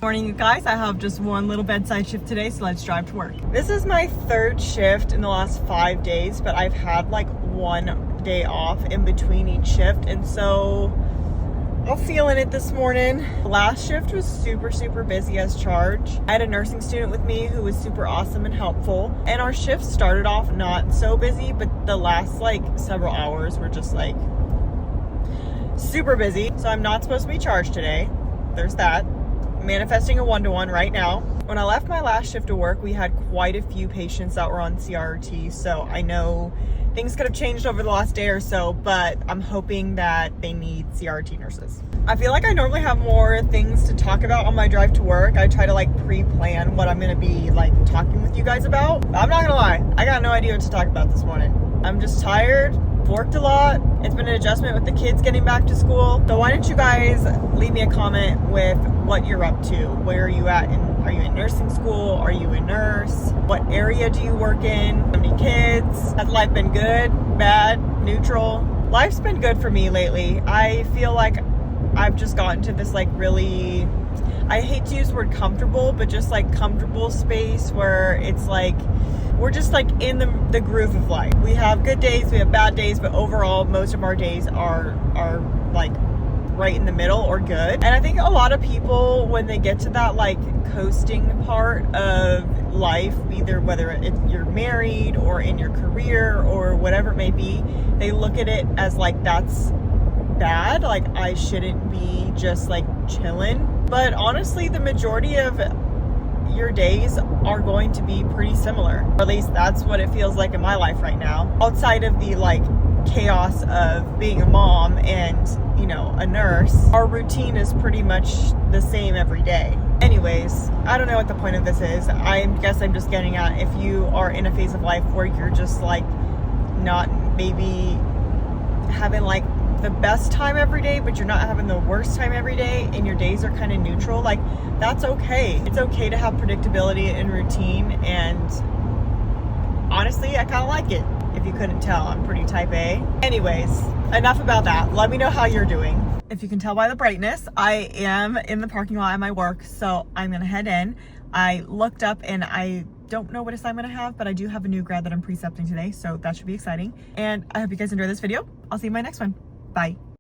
Morning, you guys. I have just one little bedside shift today, so let's drive to work. This is my third shift in the last 5 days, but I've had like 1 day off in between each shift, and so I'm feeling it this morning. Last shift was super busy as charged. I had a nursing student with me who was super awesome and helpful, and our shift started off not so busy, but the last like several hours were just like super busy. So I'm not supposed to be charged today. There's that. Manifesting a 1-to-1 right now. When I left my last shift of work, we had quite a few patients that were on CRT, so I know things could have changed over the last day or so, but I'm hoping that they need CRT nurses. I feel like I normally have more things to talk about on my drive to work. I try to like pre-plan what I'm gonna be like talking with you guys about. I'm not gonna lie, I got no idea what to talk about this morning. I'm just tired. Worked a lot. It's been an adjustment with the kids getting back to school. So why don't you guys leave me a comment with what you're up to? Where are you at? Are you in nursing school? Are you a nurse? What area do you work in? How many kids? Has life been good, bad, neutral? Life's been good for me lately. I feel like I've just gotten to this like really, I hate to use the word comfortable, but just like comfortable space where it's like we're just like in the groove of life. We have good days, we have bad days, but overall most of our days are like right in the middle or good. And I think a lot of people, when they get to that like coasting part of life, either whether you're married or in your career or whatever it may be, they look at it as like that's bad, like I shouldn't be just like chilling. But honestly, the majority of your days are going to be pretty similar, or at least that's what it feels like in my life right now, outside of the like chaos of being a mom and, you know, a nurse. Our routine is pretty much the same every day. Anyways, I don't know what the point of this is. I guess I'm just getting at, if you are in a phase of life where you're just like not maybe having like the best time every day, but you're not having the worst time every day, and your days are kind of neutral, like that's okay. It's okay to have predictability and routine, and honestly, I kind of like it. If you couldn't tell, I'm pretty type A. Anyways, enough about that. Let me know how you're doing. If you can tell by the brightness, I am in the parking lot at my work, so I'm gonna head in. I looked up and I don't know what assignment I have, but I do have a new grad that I'm precepting today, so that should be exciting. And I hope you guys enjoy this video. I'll see you in my next one. Bye.